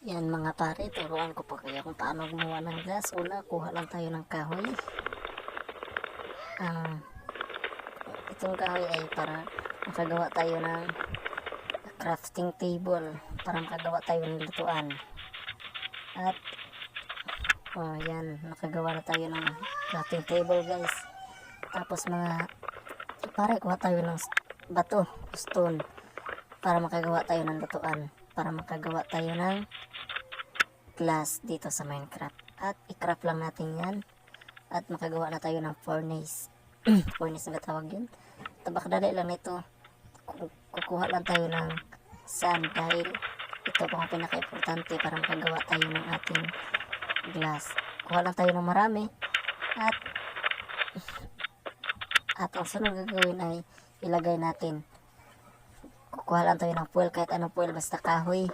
Yan mga pare, turuan ko po kayo kung paano gumawa ng gas. Una, kuha lang tayo ng kahoy. Itong kahoy ay para makagawa tayo ng crafting table, para makagawa tayo ng lutuan. At yan, nakagawa na tayo ng crafting table guys. Tapos mga pare, kuha tayo ng bato, stone, para makagawa tayo ng lutuan, para makagawa tayo ng glass dito sa Minecraft. At i-craft lang natin yan at makagawa na tayo ng furnace. Furnace na tawag yun. Tabakdali lang nito, kukuha lang tayo ng sand dahil ito po ang pinaka-importante para makagawa tayo ng ating glass. Kuha lang tayo ng marami at ang sunod gagawin ay ilagay natin, kukuha lang tayo ng fuel, kahit anong fuel basta kahoy.